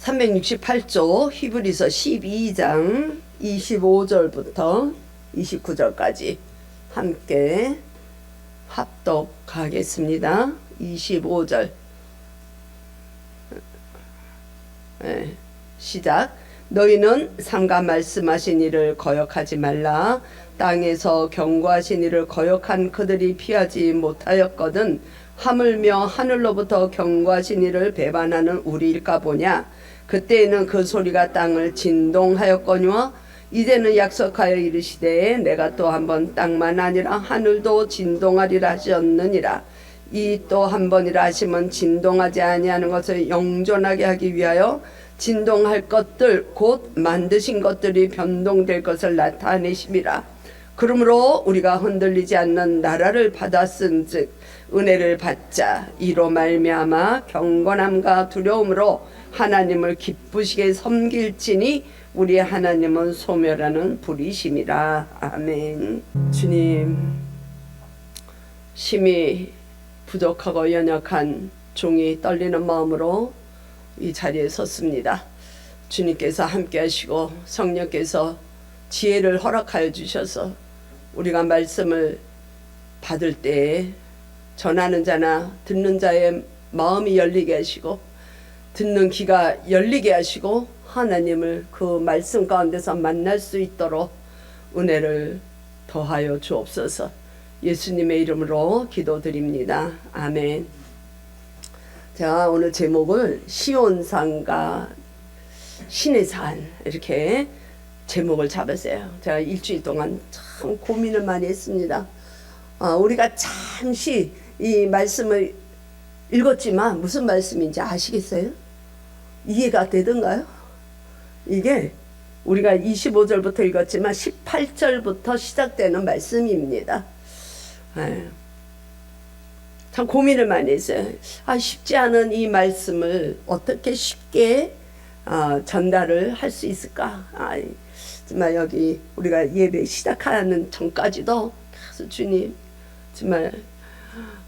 368조 히브리서 12장 25절부터 29절까지 함께 합독하겠습니다. 25절 시작. 너희는 삼가 말씀하신 이를 거역하지 말라. 땅에서 경고하신 이를 거역한 그들이 피하지 못하였거든 하물며 하늘로부터 경고하신 이를 배반하는 우리일까 보냐. 그때에는 그 소리가 땅을 진동하였거니와 이제는 약속하여 이르시되 내가 또 한 번 땅만 아니라 하늘도 진동하리라 하셨느니라. 이 또 한 번이라 하심은 진동하지 아니하는 것을 영존하게 하기 위하여 진동할 것들 곧 만드신 것들이 변동될 것을 나타내심이라. 그러므로 우리가 흔들리지 않는 나라를 받았은즉 은혜를 받자. 이로 말미암아 경건함과 두려움으로 하나님을 기쁘시게 섬길지니 우리 하나님은 소멸하는 불이심이라. 아멘. 주님, 심히 부족하고 연약한 종이 떨리는 마음으로 이 자리에 섰습니다. 주님께서 함께 하시고 성령께서 지혜를 허락하여 주셔서 우리가 말씀을 받을 때에 전하는 자나 듣는 자의 마음이 열리게 하시고 듣는 귀가 열리게 하시고 하나님을 그 말씀 가운데서 만날 수 있도록 은혜를 더하여 주옵소서. 예수님의 이름으로 기도드립니다. 아멘. 제가 오늘 제목을 시온산과 신의 산 이렇게 제목을 잡았어요. 제가 일주일 동안 참 고민을 많이 했습니다. 우리가 잠시 이 말씀을 읽었지만 무슨 말씀인지 아시겠어요? 이해가 되던가요? 이게 우리가 25절부터 읽었지만 18절부터 시작되는 말씀입니다. 참 고민을 많이 했어요. 쉽지 않은 이 말씀을 어떻게 쉽게 전달을 할 수 있을까? 정말 여기 우리가 예배 시작하는 전까지도 계속 주님 정말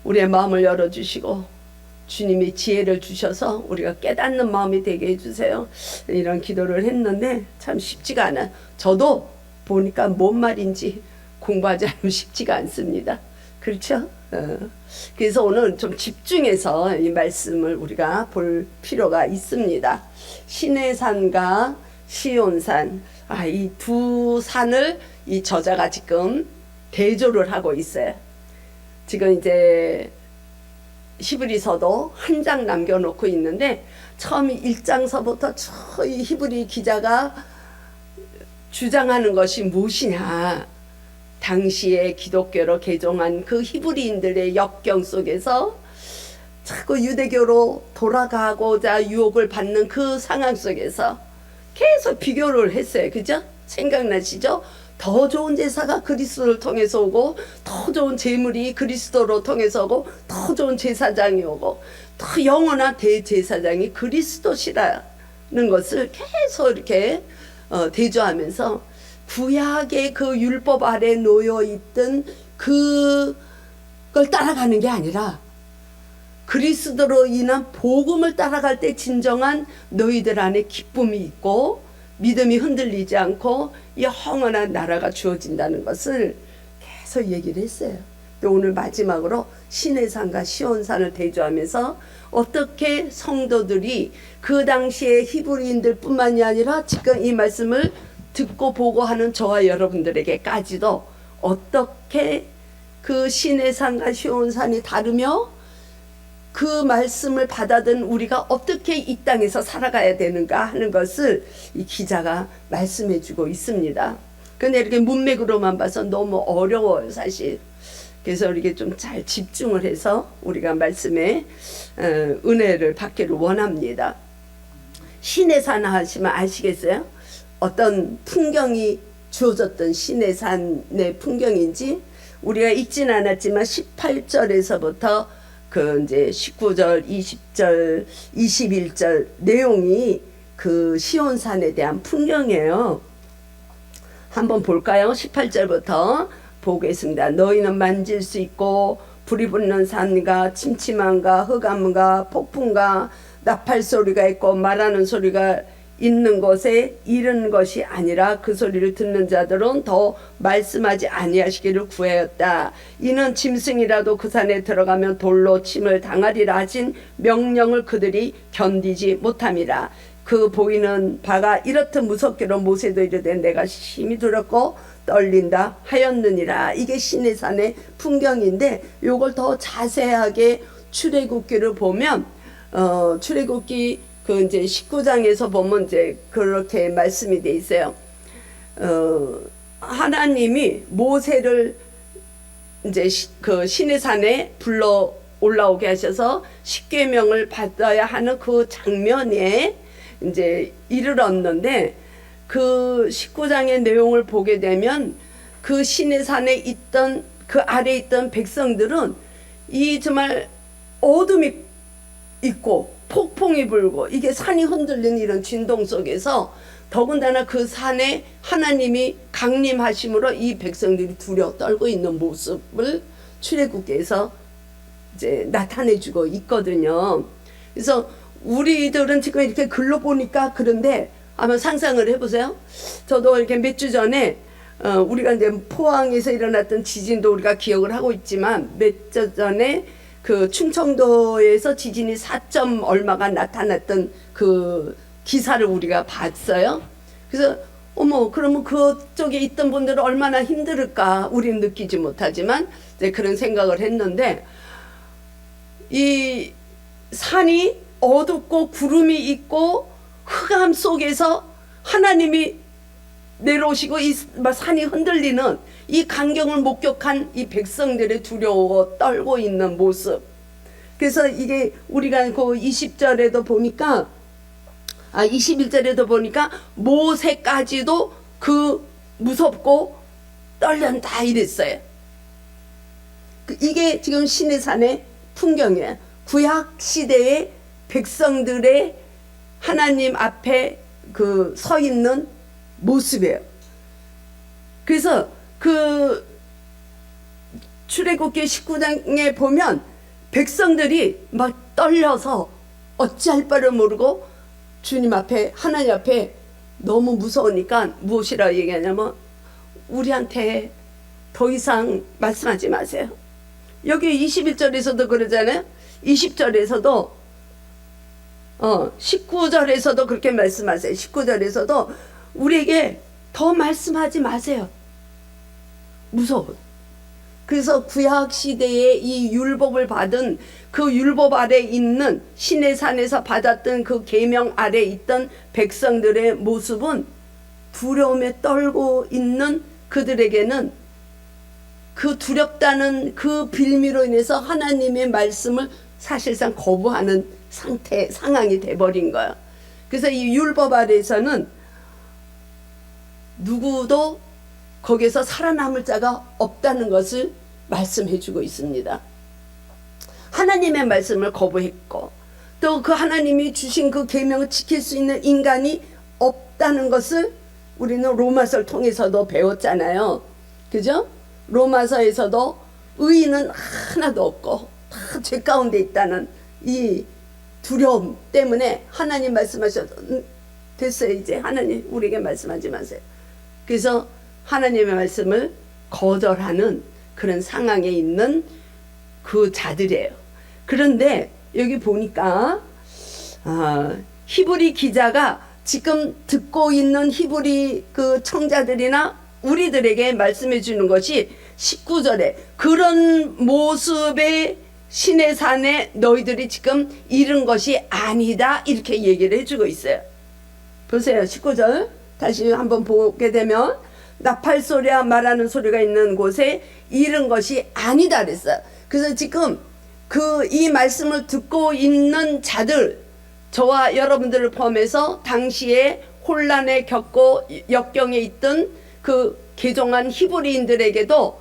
우리의 마음을 열어주시고 주님이 지혜를 주셔서 우리가 깨닫는 마음이 되게 해주세요. 이런 기도를 했는데 참 쉽지가 않아요. 저도 보니까 뭔 말인지 공부하지 않으면 쉽지가 않습니다. 그렇죠? 그래서 오늘 좀 집중해서 이 말씀을 우리가 볼 필요가 있습니다. 신의 산과 시온산, 이 두 산을 이 저자가 지금 대조를 하고 있어요. 지금 이제 히브리서도 한 장 남겨놓고 있는데 처음 1장서부터 이 히브리 기자가 주장하는 것이 무엇이냐. 당시에 기독교로 개종한 그 히브리인들의 역경 속에서 자꾸 유대교로 돌아가고자 유혹을 받는 그 상황 속에서 계속 비교를 했어요. 그죠? 생각나시죠? 더 좋은 제사가 그리스도를 통해서 오고 더 좋은 제물이 그리스도로 통해서 오고 더 좋은 제사장이 오고 더 영원한 대제사장이 그리스도시라는 것을 계속 이렇게 대조하면서 구약의 그 율법 아래 놓여 있던 그걸 따라가는 게 아니라 그리스도로 인한 복음을 따라갈 때 진정한 너희들 안에 기쁨이 있고 믿음이 흔들리지 않고 영원한 나라가 주어진다는 것을 계속 얘기를 했어요. 오늘 마지막으로 신의 산과 시온산을 대조하면서 어떻게 성도들이 그 당시에 히브리인들 뿐만이 아니라 지금 이 말씀을 듣고 보고 하는 저와 여러분들에게까지도 어떻게 그 신의 산과 시온산이 다르며 그 말씀을 받아든 우리가 어떻게 이 땅에서 살아가야 되는가 하는 것을 이 기자가 말씀해 주고 있습니다. 근데 이렇게 문맥으로만 봐서 너무 어려워요, 사실. 그래서 이렇게 좀 잘 집중을 해서 우리가 말씀에 은혜를 받기를 원합니다. 신의 산 하시면 아시겠어요? 어떤 풍경이 주어졌던 신의 산의 풍경인지 우리가 읽진 않았지만 18절에서부터 그 이제 19절, 20절, 21절 내용이 그 시온산에 대한 풍경이에요. 한번 볼까요? 18절부터 보겠습니다. 너희는 만질 수 있고 불이 붙는 산과 침침함과 흑암과 폭풍과 나팔 소리가 있고 말하는 소리가 있는 것에 이른 것이 아니라 그 소리를 듣는 자들은 더 말씀하지 아니하시기를 구하였다. 이는 짐승이라도 그 산에 들어가면 돌로 침을 당하리라 하신 명령을 그들이 견디지 못함이라. 그 보이는 바가 이렇듯 무섭기로 모세도 이르되 내가 심히 두렵고 떨린다 하였느니라. 이게 시내산의 풍경인데 요걸 더 자세하게 출애굽기를 보면 출애굽기 그 이제 19장에서 보면 이제 그렇게 말씀이 돼 있어요. 하나님이 모세를 이제 그 시내산에 불러 올라오게 하셔서 십계명을 받아야 하는 그 장면에 이제 이르렀는데 그 19장의 내용을 보게 되면 그 시내산에 있던 그 아래에 있던 백성들은 이 정말 어둠이 있고 폭풍이 불고 이게 산이 흔들리는 이런 진동 속에서 더군다나 그 산에 하나님이 강림하심으로 이 백성들이 두려워 떨고 있는 모습을 출애굽기에서 이제 나타내주고 있거든요. 그래서 우리들은 지금 이렇게 글로 보니까 그런데 한번 상상을 해보세요. 저도 이렇게 몇 주 전에 우리가 이제 포항에서 일어났던 지진도 우리가 기억을 하고 있지만 몇 주 전에 그 충청도에서 지진이 4점 얼마가 나타났던 그 기사를 우리가 봤어요. 그래서 어머 그러면 그쪽에 있던 분들은 얼마나 힘들을까 우리는 느끼지 못하지만 이제 그런 생각을 했는데 이 산이 어둡고 구름이 있고 흑암 속에서 하나님이 내려오시고 이 산이 흔들리는 이 광경을 목격한 이 백성들의 두려워 떨고 있는 모습. 그래서 이게 우리가 그 20절에도 보니까 21절에도 보니까 모세까지도 그 무섭고 떨련다 이랬어요. 이게 지금 시내산의 풍경이에요. 구약 시대의 백성들의 하나님 앞에 그 서 있는 모습이에요. 그래서 그 출애굽기 19장에 보면 백성들이 막 떨려서 어찌할 바를 모르고 주님 앞에 하나님 앞에 너무 무서우니까 무엇이라고 얘기하냐면 우리한테 더 이상 말씀하지 마세요. 여기 21절에서도 그러잖아요. 20절에서도 19절에서도 그렇게 말씀하세요. 19절에서도 우리에게 더 말씀하지 마세요. 무서워. 그래서 구약 시대에 이 율법을 받은 그 율법 아래 있는 시내산에서 받았던 그 계명 아래 있던 백성들의 모습은 두려움에 떨고 있는 그들에게는 그 두렵다는 그 빌미로 인해서 하나님의 말씀을 사실상 거부하는 상황이 돼버린 거야. 그래서 이 율법 아래에서는 누구도 거기서 살아남을 자가 없다는 것을 말씀해주고 있습니다. 하나님의 말씀을 거부했고 또 그 하나님이 주신 그 계명을 지킬 수 있는 인간이 없다는 것을 우리는 로마서를 통해서도 배웠잖아요. 그죠? 로마서에서도 의인은 하나도 없고 다 죄 가운데 있다는 이 두려움 때문에 하나님 말씀하셔도 됐어요. 이제 하나님 우리에게 말씀하지 마세요. 그래서 하나님의 말씀을 거절하는 그런 상황에 있는 그 자들이에요. 그런데 여기 보니까 히브리 기자가 지금 듣고 있는 히브리 그 청자들이나 우리들에게 말씀해 주는 것이 19절에 그런 모습의 시내산에 너희들이 지금 이른 것이 아니다 이렇게 얘기를 해주고 있어요. 보세요. 19절 다시 한번 보게 되면 나팔 소리와 말하는 소리가 있는 곳에 이른 것이 아니다 그랬어요. 그래서 지금 이 말씀을 듣고 있는 자들, 저와 여러분들을 포함해서 당시에 혼란에 겪고 역경에 있던 그 개종한 히브리인들에게도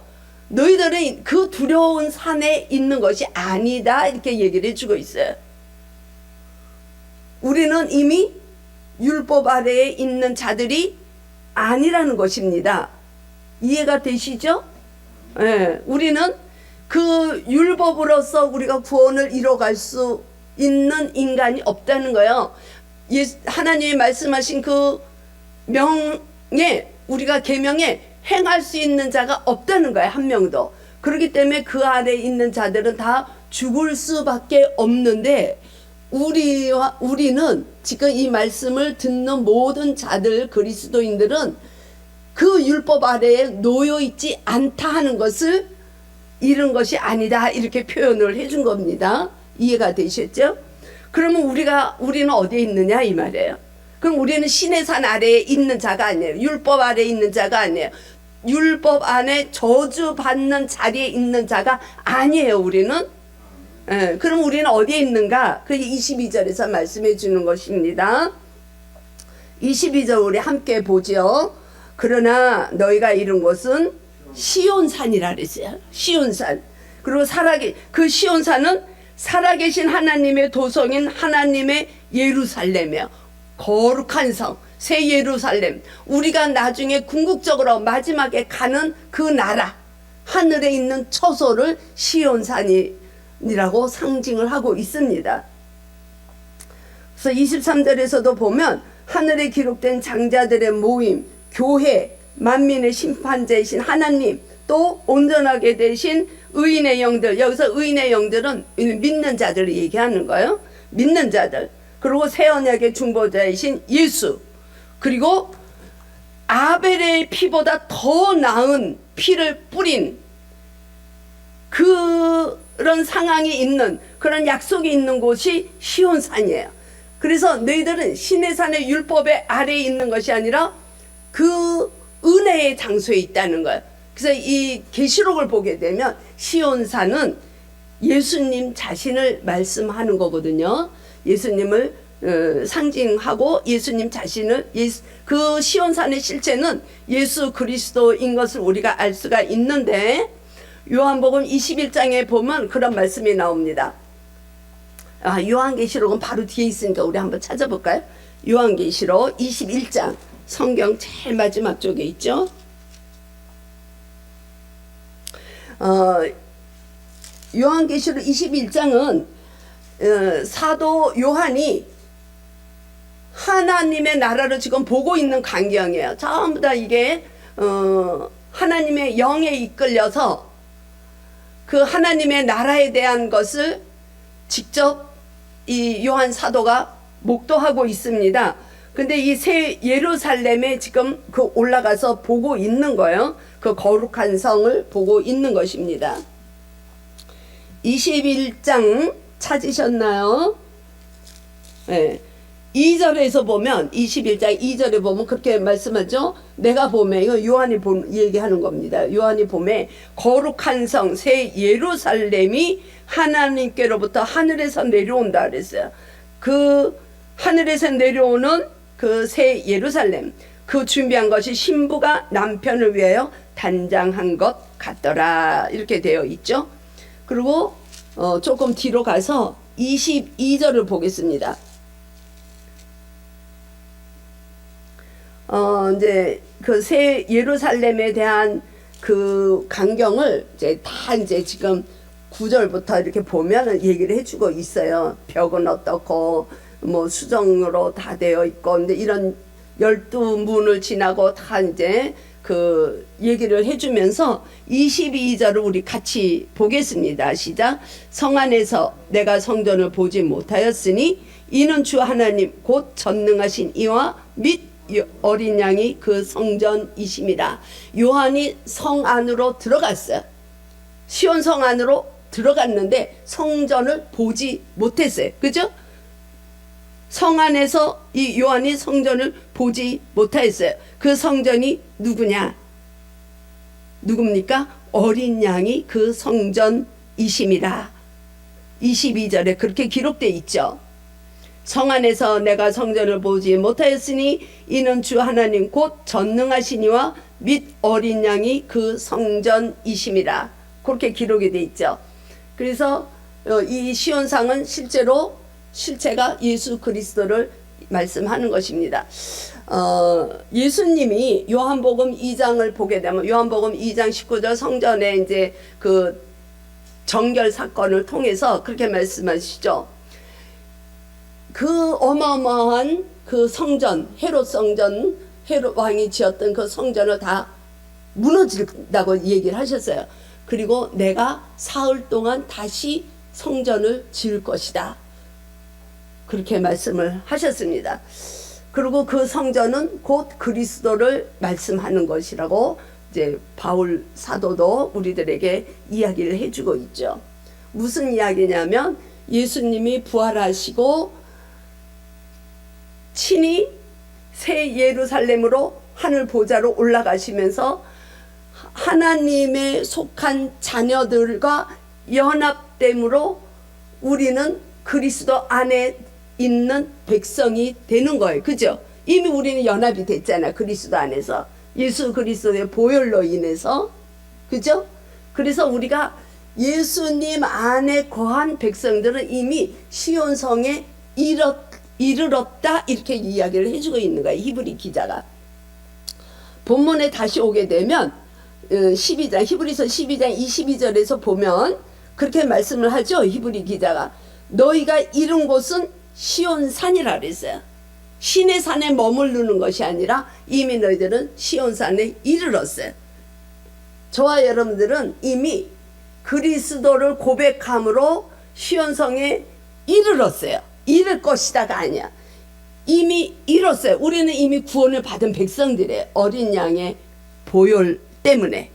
너희들은 그 두려운 산에 있는 것이 아니다 이렇게 얘기를 해주고 있어요. 우리는 이미 율법 아래에 있는 자들이 아니라는 것입니다. 이해가 되시죠? 네, 우리는 그 율법으로서 우리가 구원을 이뤄갈 수 있는 인간이 없다는 거예요. 하나님이 말씀하신 그 명에, 우리가 계명에 행할 수 있는 자가 없다는 거예요. 한 명도. 그렇기 때문에 그 아래에 있는 자들은 다 죽을 수밖에 없는데, 우리는 지금 이 말씀을 듣는 모든 자들, 그리스도인들은 그 율법 아래에 놓여 있지 않다 하는 것을, 이런 것이 아니다, 이렇게 표현을 해준 겁니다. 이해가 되셨죠? 그러면 우리는 어디에 있느냐 이 말이에요. 그럼 우리는 신의 산 아래에 있는 자가 아니에요. 율법 아래에 있는 자가 아니에요. 율법 안에 저주받는 자리에 있는 자가 아니에요. 우리는. 그럼 우리는 어디에 있는가? 그게 22절에서 말씀해 주는 것입니다. 22절 우리 함께 보죠. 그러나 너희가 이룬 곳은 시온산이라 그랬어요. 시온산. 그리고 그 시온산은 살아계신 하나님의 도성인 하나님의 예루살렘이에요. 거룩한 성, 새 예루살렘. 우리가 나중에 궁극적으로 마지막에 가는 그 나라, 하늘에 있는 처소를 시온산이라고 상징을 하고 있습니다. 그래서 23절에서도 보면 하늘에 기록된 장자들의 모임, 교회, 만민의 심판자이신 하나님, 또 온전하게 되신 의인의 영들. 여기서 의인의 영들은 믿는 자들을 얘기하는 거예요. 믿는 자들. 그리고 새 언약의 중보자이신 예수. 그리고 아벨의 피보다 더 나은 피를 뿌린 그런 상황이 있는, 그런 약속이 있는 곳이 시온산이에요. 그래서 너희들은 신의 산의 율법의 아래에 있는 것이 아니라 그 은혜의 장소에 있다는 거예요. 그래서 이 계시록을 보게 되면 시온산은 예수님 자신을 말씀하는 거거든요. 예수님을 상징하고 예수님 자신을, 그 시온산의 실체는 예수 그리스도인 것을 우리가 알 수가 있는데, 요한복음 21장에 보면 그런 말씀이 나옵니다. 요한계시록은 바로 뒤에 있으니까 우리 한번 찾아볼까요? 요한계시록 21장, 성경 제일 마지막 쪽에 있죠. 요한계시록 21장은 사도 요한이 하나님의 나라를 지금 보고 있는 광경이에요. 전부 다 이게 하나님의 영에 이끌려서 그 하나님의 나라에 대한 것을 직접 이 요한 사도가 목도하고 있습니다. 근데 이 새 예루살렘에 지금 그 올라가서 보고 있는 거예요. 그 거룩한 성을 보고 있는 것입니다. 21장 찾으셨나요? 네. 2절에서 보면, 21장 2절에 보면 그렇게 말씀하죠. 내가 봄에, 이거 요한이 얘기하는 겁니다. 요한이 봄에 거룩한 성 새 예루살렘이 하나님께로부터 하늘에서 내려온다 그랬어요. 그 하늘에서 내려오는 그 새 예루살렘, 그 준비한 것이 신부가 남편을 위하여 단장한 것 같더라, 이렇게 되어 있죠. 그리고 조금 뒤로 가서 22절을 보겠습니다. 이제 그 새 예루살렘에 대한 그 광경을 이제 지금 9절부터 이렇게 보면은 얘기를 해주고 있어요. 벽은 어떻고 뭐 수정으로 다 되어 있고, 근데 이런 12문을 지나고 다 이제 그 얘기를 해주면서 22절을 우리 같이 보겠습니다. 시작. 성 안에서 내가 성전을 보지 못하였으니 이는 주 하나님 곧 전능하신 이와 및 어린 양이 그 성전이심이라. 요한이 성 안으로 들어갔어요. 시온 성 안으로 들어갔는데 성전을 보지 못했어요. 그죠? 성 안에서 이 요한이 성전을 보지 못하였어요. 그 성전이 누구냐? 누굽니까? 어린 양이 그 성전이심이라. 22절에 그렇게 기록되어 있죠. 성 안에서 내가 성전을 보지 못하였으니 이는 주 하나님 곧 전능하시니와 및 어린 양이 그 성전이심이라. 그렇게 기록이 되어 있죠. 그래서 이 시온상은 실체가 예수 그리스도를 말씀하는 것입니다. 예수님이 요한복음 2장을 보게 되면, 요한복음 2장 19절 성전에 이제 그 정결 사건을 통해서 그렇게 말씀하시죠. 그 어마어마한 그 성전, 헤롯 성전, 헤롯 왕이 지었던 그 성전을 다 무너진다고 얘기를 하셨어요. 그리고 내가 사흘 동안 다시 성전을 지을 것이다. 그렇게 말씀을 하셨습니다. 그리고 그 성전은 곧 그리스도를 말씀하는 것이라고 이제 바울 사도도 우리들에게 이야기를 해주고 있죠. 무슨 이야기냐면 예수님이 부활하시고 친히 새 예루살렘으로 하늘 보좌로 올라가시면서 하나님의 속한 자녀들과 연합됨으로 우리는 그리스도 안에 있는 백성이 되는 거예요. 그죠? 이미 우리는 연합이 됐잖아. 그리스도 안에서. 예수 그리스도의 보혈로 인해서. 그죠? 그래서 우리가 예수님 안에 거한 백성들은 이미 시온성에 이르렀다 이렇게 이야기를 해주고 있는 거예요. 히브리 기자가. 본문에 다시 오게 되면 12장 히브리서 12장 22절에서 보면 그렇게 말씀을 하죠. 히브리 기자가 너희가 이룬 곳은 시온산이라 그랬어요. 신의 산에 머무르는 것이 아니라 이미 너희들은 시온산에 이르렀어요. 저와 여러분들은 이미 그리스도를 고백함으로 시온성에 이르렀어요. 이를 것이다가 아니야. 이미 이뤘어요. 우리는 이미 구원을 받은 백성들이에요. 어린 양의 보혈 때문에.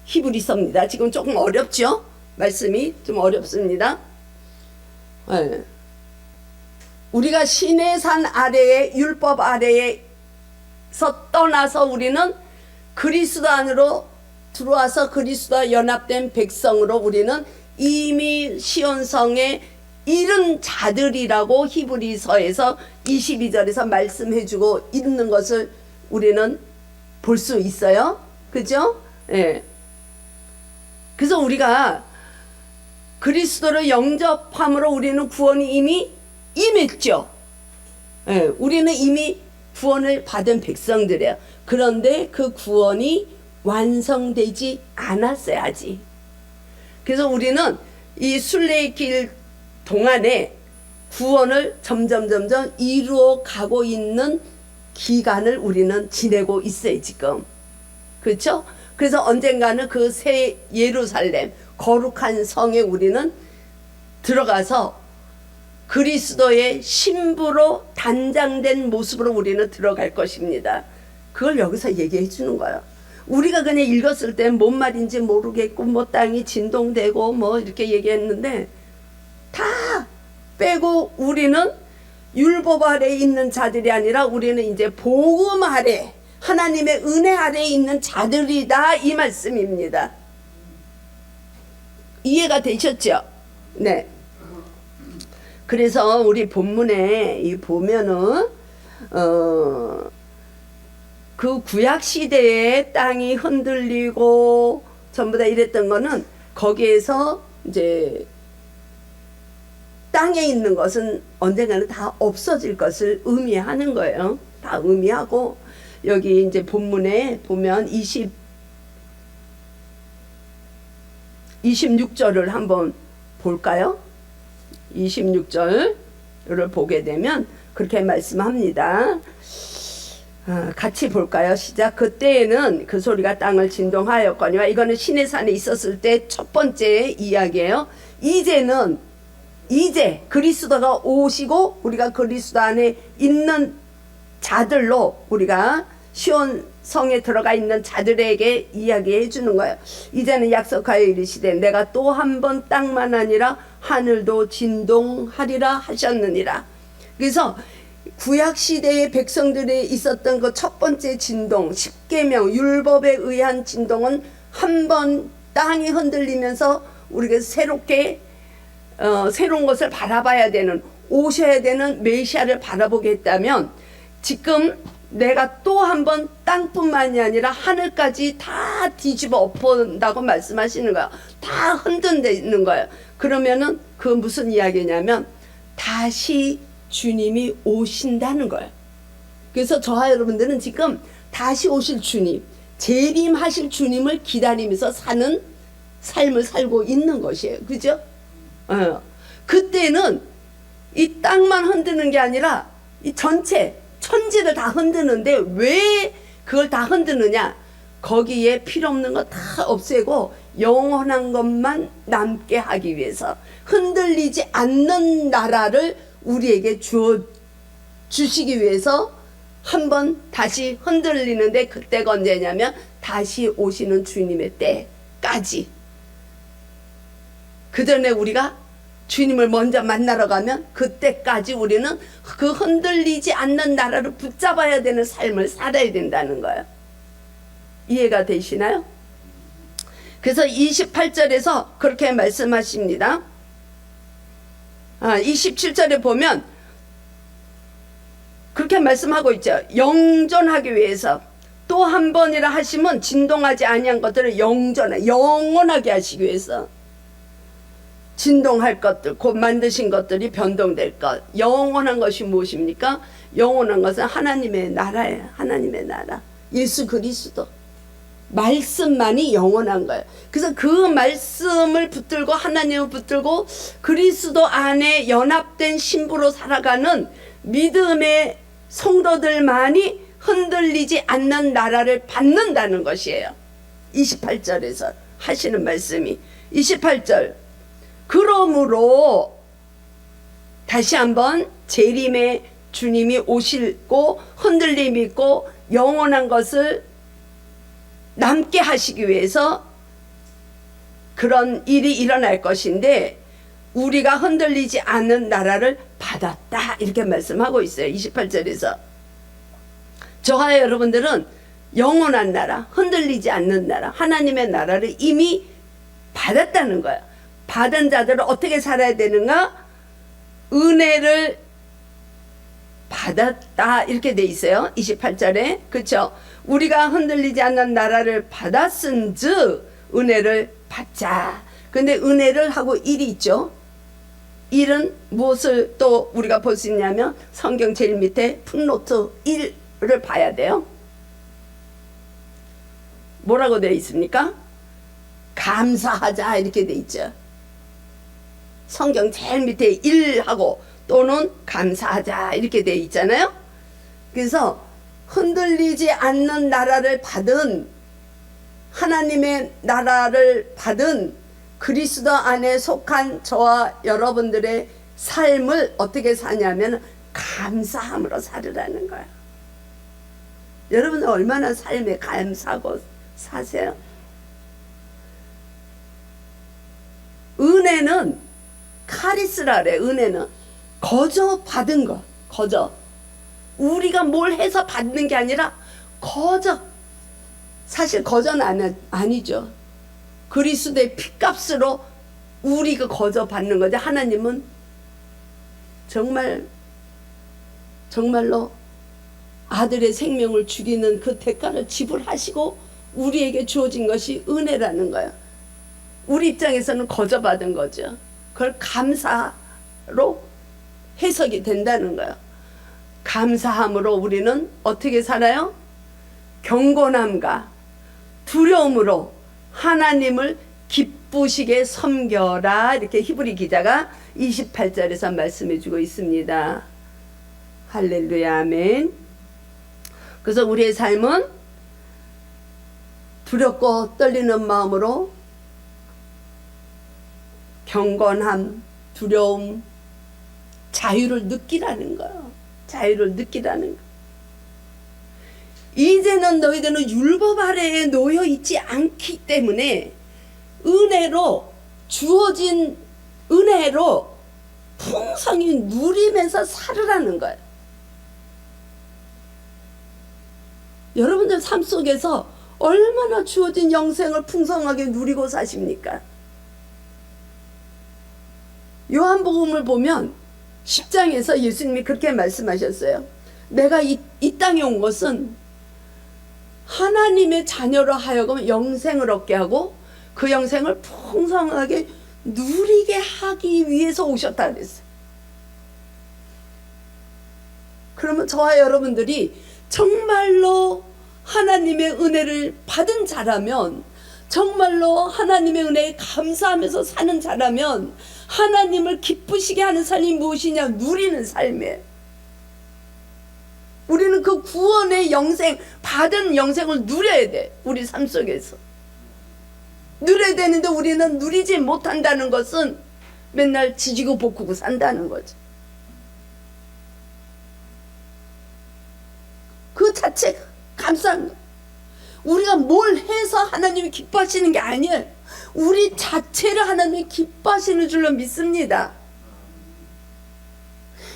히브리서입니다. 지금 조금 어렵죠? 말씀이 좀 어렵습니다. 네. 우리가 신의 산 아래에 율법 아래에서 떠나서 우리는 그리스도 안으로 들어와서 그리스도와 연합된 백성으로 우리는 이미 시온성에 이른 자들이라고 히브리서에서 22절에서 말씀해주고 있는 것을 우리는 볼 수 있어요. 그죠? 예. 그래서 우리가 그리스도를 영접함으로 우리는 구원이 이미 임했죠. 예. 우리는 이미 구원을 받은 백성들이에요. 그런데 그 구원이 완성되지 않았어요. 아직. 그래서 우리는 이 순례의 길 동안에 구원을 점점 이루어 가고 있는 기간을 우리는 지내고 있어요. 지금. 그렇죠? 그래서 언젠가는 그 새 예루살렘 거룩한 성에 우리는 들어가서 그리스도의 신부로 단장된 모습으로 우리는 들어갈 것입니다. 그걸 여기서 얘기해 주는 거예요. 우리가 그냥 읽었을 때 뭔 말인지 모르겠고 뭐 땅이 진동되고 뭐 이렇게 얘기했는데 다 빼고 우리는 율법 아래에 있는 자들이 아니라 우리는 이제 복음 아래 하나님의 은혜 아래에 있는 자들이다 이 말씀입니다. 이해가 되셨죠? 네. 그래서 우리 본문에 이 보면은 그 구약 시대에 땅이 흔들리고 전부 다 이랬던 거는 거기에서 이제 땅에 있는 것은 언젠가는 다 없어질 것을 의미하는 거예요. 다 의미하고 여기 이제 본문에 보면 26절을 한번 볼까요? 26절을 보게 되면 그렇게 말씀합니다. 같이 볼까요? 시작. 그때에는 그 소리가 땅을 진동하였거니와 이거는 신의 산에 있었을 때 첫 번째 이야기예요. 이제 그리스도가 오시고 우리가 그리스도 안에 있는 자들로 우리가 시온 성에 들어가 있는 자들에게 이야기해 주는 거예요. 이제는 약속하여 이르시되 내가 또 한 번 땅만 아니라 하늘도 진동하리라 하셨느니라. 그래서 구약 시대의 백성들이 있었던 그 첫 번째 진동, 십계명 율법에 의한 진동은 한 번 땅이 흔들리면서 우리가 새로운 것을 바라봐야 되는, 오셔야 되는 메시아를 바라보게 했다면 지금 내가 또 한 번 땅뿐만이 아니라 하늘까지 다 뒤집어 엎어온다고 말씀하시는 거야. 다 흔든다는 거예요. 그러면은 그 무슨 이야기냐면 다시 주님이 오신다는 거예요. 그래서 저와 여러분들은 지금 다시 오실 주님, 재림하실 주님을 기다리면서 사는 삶을 살고 있는 것이에요. 그죠? 그때는 이 땅만 흔드는 게 아니라 이 전체 천지를 다 흔드는데 왜 그걸 다 흔드느냐? 거기에 필요 없는 거 다 없애고 영원한 것만 남게 하기 위해서 흔들리지 않는 나라를 우리에게 주시기 위해서 한번 다시 흔들리는데, 그때가 언제냐면 다시 오시는 주님의 때까지. 그 전에 우리가 주님을 먼저 만나러 가면 그때까지 우리는 그 흔들리지 않는 나라를 붙잡아야 되는 삶을 살아야 된다는 거예요. 이해가 되시나요? 그래서 28절에서 그렇게 말씀하십니다. 27절에 보면 그렇게 말씀하고 있죠. 영존하기 위해서 또 한 번이라 하시면 진동하지 아니한 것들을 영원하게 하시기 위해서 진동할 것들, 곧 만드신 것들이 변동될 것. 영원한 것이 무엇입니까? 영원한 것은 하나님의 나라예요. 하나님의 나라. 예수 그리스도. 말씀만이 영원한 거예요. 그래서 그 말씀을 붙들고 하나님을 붙들고 그리스도 안에 연합된 신부로 살아가는 믿음의 성도들만이 흔들리지 않는 나라를 받는다는 것이에요. 28절에서 하시는 말씀이 28절. 그러므로 다시 한번 재림의 주님이 오시고 흔들림이 있고 영원한 것을 남게 하시기 위해서 그런 일이 일어날 것인데 우리가 흔들리지 않는 나라를 받았다 이렇게 말씀하고 있어요. 28절에서 저와 여러분들은 영원한 나라, 흔들리지 않는 나라, 하나님의 나라를 이미 받았다는 거예요. 받은 자들은 어떻게 살아야 되는가? 은혜를 받았다 이렇게 돼 있어요. 28절에. 그렇죠? 우리가 흔들리지 않는 나라를 받았은즉 은혜를 받자. 근데 은혜를 하고 일이 있죠. 일은 무엇을 또 우리가 볼 수 있냐면 성경 제일 밑에 풋노트 1을 봐야 돼요. 뭐라고 되어 있습니까? 감사하자 이렇게 되어 있죠. 성경 제일 밑에 1하고 또는 감사하자 이렇게 되어 있잖아요. 그래서 흔들리지 않는 나라를 받은, 하나님의 나라를 받은 그리스도 안에 속한 저와 여러분들의 삶을 어떻게 사냐면 감사함으로 살으라는 거야. 여러분은 얼마나 삶에 감사하고 사세요? 은혜는 카리스라 그래. 은혜는 거저 받은 거. 거저. 우리가 뭘 해서 받는 게 아니라 거저. 사실 거저는 아니죠. 그리스도의 피값으로 우리가 거저 받는 거지. 하나님은 정말로 아들의 생명을 죽이는 그 대가를 지불하시고 우리에게 주어진 것이 은혜라는 거예요. 우리 입장에서는 거저 받은 거죠. 그걸 감사로 해석이 된다는 거예요. 감사함으로 우리는 어떻게 살아요? 경건함과 두려움으로 하나님을 기쁘시게 섬겨라 이렇게 히브리 기자가 28절에서 말씀해 주고 있습니다. 할렐루야 아멘. 그래서 우리의 삶은 두렵고 떨리는 마음으로 경건함, 두려움, 자유를 느끼라는 거예요. 자유를 느끼라는 거. 이제는 너희들은 율법 아래에 놓여 있지 않기 때문에 은혜로 주어진 은혜로 풍성히 누리면서 살으라는 거예요. 여러분들 삶 속에서 얼마나 주어진 영생을 풍성하게 누리고 사십니까? 요한복음을 보면 10장에서 예수님이 그렇게 말씀하셨어요. 내가 이 땅에 온 것은 하나님의 자녀로 하여금 영생을 얻게 하고 그 영생을 풍성하게 누리게 하기 위해서 오셨다 그랬어요. 그러면 저와 여러분들이 정말로 하나님의 은혜를 받은 자라면 정말로 하나님의 은혜에 감사하면서 사는 자라면 하나님을 기쁘시게 하는 삶이 무엇이냐? 누리는 삶이에요. 우리는 그 구원의 영생, 받은 영생을 누려야 돼. 우리 삶 속에서 누려야 되는데 우리는 누리지 못한다는 것은 맨날 지지고 볶고 산다는 거죠. 그 자체가 감사한 거예요. 우리가 뭘 해서 하나님이 기뻐하시는 게 아니에요. 우리 자체를 하나님이 기뻐하시는 줄로 믿습니다.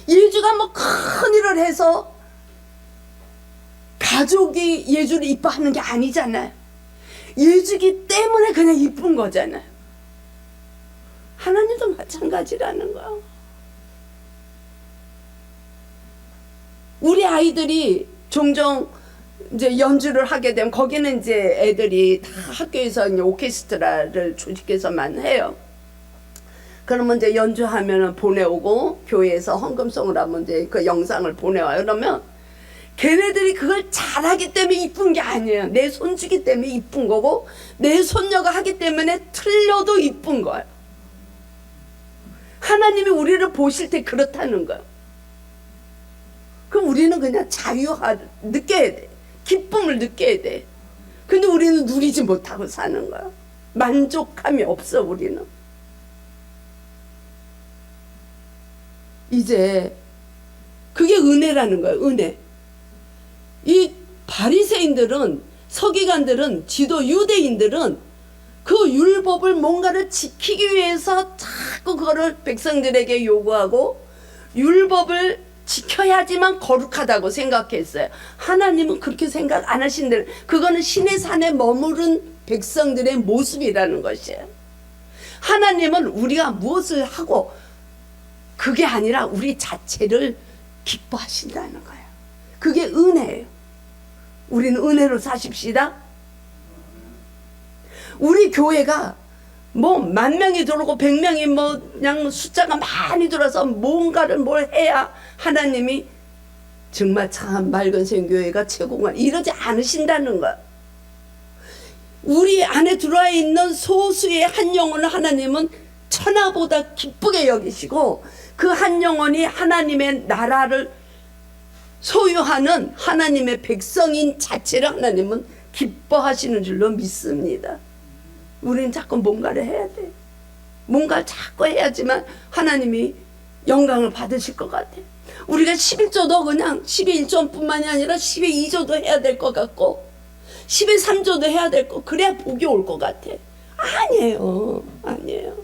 예주가 뭐 큰 일을 해서 가족이 예주를 이뻐하는 게 아니잖아요. 예주기 때문에 그냥 이쁜 거잖아요. 하나님도 마찬가지라는 거야. 우리 아이들이 종종 이제 연주를 하게 되면 거기는 이제 애들이 다 학교에서 이제 오케스트라를 조직해서만 해요. 그러면 이제 연주하면 보내오고 교회에서 헌금송을 하면 이제 그 영상을 보내와요. 그러면 걔네들이 그걸 잘하기 때문에 이쁜 게 아니에요. 내 손주기 때문에 이쁜 거고 내 손녀가 하기 때문에 틀려도 이쁜 거예요. 하나님이 우리를 보실 때 그렇다는 거예요. 그럼 우리는 그냥 느껴야 돼. 기쁨을 느껴야 돼. 근데 우리는 누리지 못하고 사는 거야. 만족함이 없어 우리는. 이제 그게 은혜라는 거예요. 은혜. 이 바리새인들은, 서기관들은, 지도 유대인들은 그 율법을 뭔가를 지키기 위해서 자꾸 그거를 백성들에게 요구하고 율법을 지켜야지만 거룩하다고 생각했어요. 하나님은 그렇게 생각 안 하신대요. 그거는 신의 산에 머무른 백성들의 모습이라는 것이에요. 하나님은 우리가 무엇을 하고 그게 아니라 우리 자체를 기뻐하신다는 거예요. 그게 은혜예요. 우리는 은혜로 사십시다. 우리 교회가 뭐 10,000명이 들어오고 100명이 뭐 그냥 숫자가 많이 들어서 뭔가를 뭘 해야 하나님이 정말 참 맑은 생교회가 최고구나 이러지 않으신다는 거야. 우리 안에 들어와 있는 소수의 한 영혼을 하나님은 천하보다 기쁘게 여기시고 그 한 영혼이 하나님의 나라를 소유하는 하나님의 백성인 자체를 하나님은 기뻐하시는 줄로 믿습니다. 우리는 자꾸 뭔가를 해야 돼. 뭔가를 자꾸 해야지만 하나님이 영광을 받으실 것 같아. 우리가 11조도 그냥 10의 1조뿐만이 아니라 10의 2조도 해야 될 것 같고 10의 3조도 해야 될 것, 그래야 복이 올 것 같아. 아니에요. 아니에요.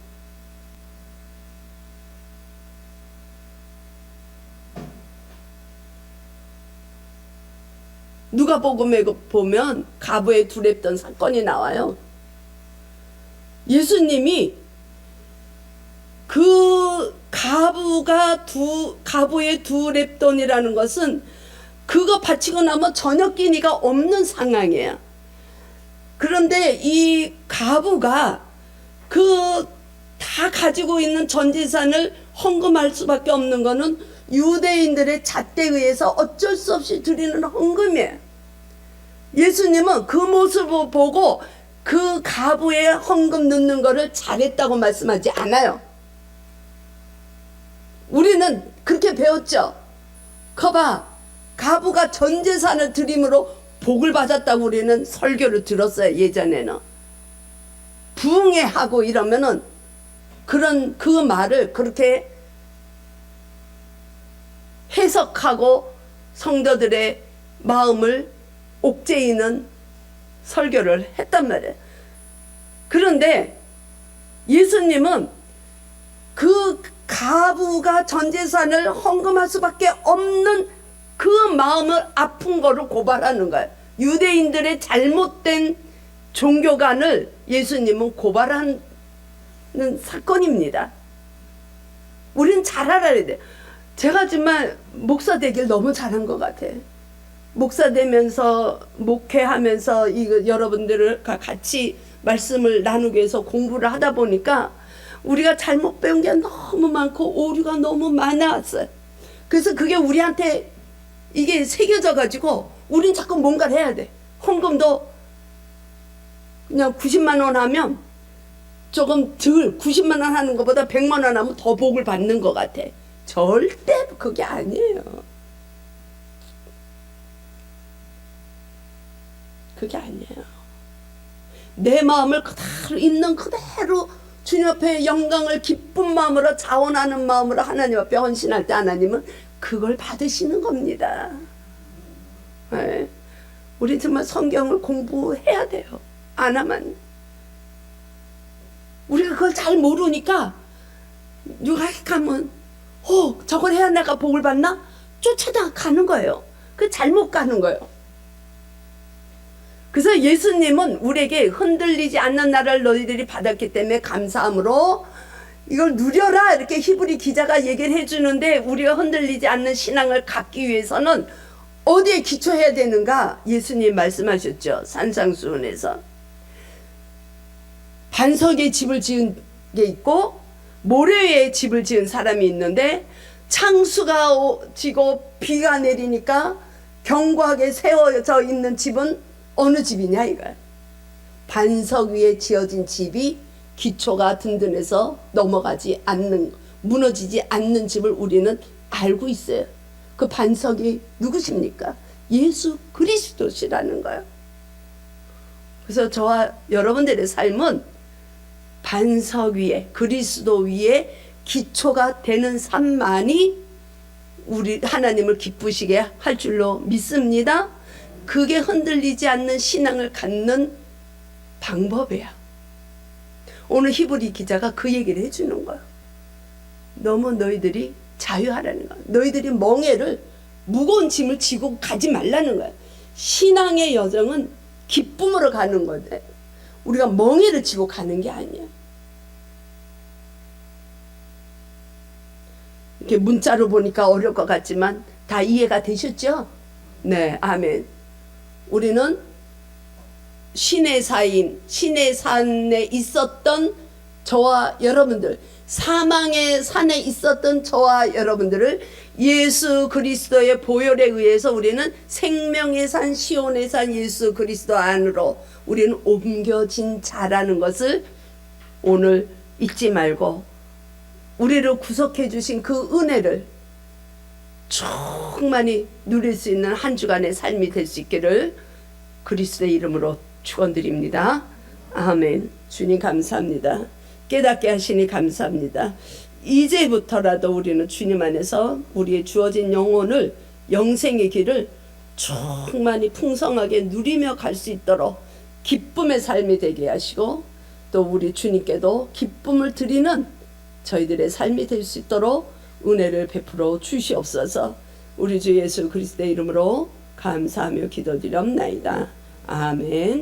누가복음에 보면 가부에 두렵던 사건이 나와요. 예수님이 그 가부의 두렙돈이라는 것은 그거 바치고 나면 저녁 끼니가 없는 상황이에요. 그런데 이 가부가 그 다 가지고 있는 전 재산을 헌금할 수밖에 없는 거는 유대인들의 잣대에 의해서 어쩔 수 없이 드리는 헌금이에요. 예수님은 그 모습을 보고 그 가부의 헌금 넣는 거를 잘했다고 말씀하지 않아요. 우리는 그렇게 배웠죠. 거봐, 가부가 전 재산을 드림으로 복을 받았다고 우리는 설교를 들었어요. 예전에는 부흥회하고 이러면은 그 말을 그렇게 해석하고 성도들의 마음을 옥죄이는 설교를 했단 말이에요. 그런데 예수님은 그 가부가 전 재산을 헌금할 수밖에 없는 그 마음을 아픈 거를 고발하는 거예요. 유대인들의 잘못된 종교관을 예수님은 고발하는 사건입니다. 우린 잘 알아야 돼. 제가 정말 목사 되길 너무 잘한 것 같아. 목사 되면서 목회하면서 여러분들을 같이 말씀을 나누기 위해서 공부를 하다 보니까 우리가 잘못 배운 게 너무 많고 오류가 너무 많았어요. 그래서 그게 우리한테 이게 새겨져 가지고 우린 자꾸 뭔가를 해야 돼. 헌금도 그냥 90만 원 하면 조금 덜, 90만 원 하는 것보다 100만 원 하면 더 복을 받는 것 같아. 절대 그게 아니에요. 그게 아니에요. 내 마음을 그대로 있는 그대로 주님 앞에 영광을 기쁜 마음으로 자원하는 마음으로 하나님 앞에 헌신할 때 하나님은 그걸 받으시는 겁니다. 네. 우리 정말 성경을 공부해야 돼요. 안 하면 우리가 그걸 잘 모르니까 누가 가면 저걸 해야 내가 복을 받나? 쫓아가는 거예요. 그 잘못 가는 거예요. 그래서 예수님은 우리에게 흔들리지 않는 나라를 너희들이 받았기 때문에 감사함으로 이걸 누려라 이렇게 히브리 기자가 얘기를 해주는데, 우리가 흔들리지 않는 신앙을 갖기 위해서는 어디에 기초해야 되는가? 예수님 말씀하셨죠. 산상수훈에서 반석에 집을 지은 게 있고 모래 위에 집을 지은 사람이 있는데, 창수가 지고 비가 내리니까 견고하게 세워져 있는 집은 어느 집이냐 이거야. 반석 위에 지어진 집이 기초가 든든해서 넘어가지 않는, 무너지지 않는 집을 우리는 알고 있어요. 그 반석이 누구십니까? 예수 그리스도시라는 거예요. 그래서 저와 여러분들의 삶은 반석 위에, 그리스도 위에 기초가 되는 삶만이 우리 하나님을 기쁘시게 할 줄로 믿습니다. 그게 흔들리지 않는 신앙을 갖는 방법이야. 오늘 히브리 기자가 그 얘기를 해주는 거야. 너무 너희들이 자유하라는 거야. 너희들이 멍에를, 무거운 짐을 지고 가지 말라는 거야. 신앙의 여정은 기쁨으로 가는 건데 우리가 멍에를 지고 가는 게 아니야. 이렇게 문자로 보니까 어려울 것 같지만 다 이해가 되셨죠? 네, 아멘. 우리는 신의 사인, 신의 산에 있었던 저와 여러분들, 사망의 산에 있었던 저와 여러분들을 예수 그리스도의 보혈에 의해서 우리는 생명의 산, 시온의 산 예수 그리스도 안으로 우리는 옮겨진 자라는 것을 오늘 잊지 말고, 우리를 구속해 주신 그 은혜를 충만히 누릴 수 있는 한 주간의 삶이 될 수 있기를 그리스도의 이름으로 축원드립니다. 아멘. 주님 감사합니다. 깨닫게 하시니 감사합니다. 이제부터라도 우리는 주님 안에서 우리의 주어진 영혼을, 영생의 길을 충만히 풍성하게 누리며 갈 수 있도록 기쁨의 삶이 되게 하시고, 또 우리 주님께도 기쁨을 드리는 저희들의 삶이 될 수 있도록 은혜를 베풀어 주시옵소서. 우리 주 예수 그리스도의 이름으로 감사하며 기도드리옵나이다. 아멘.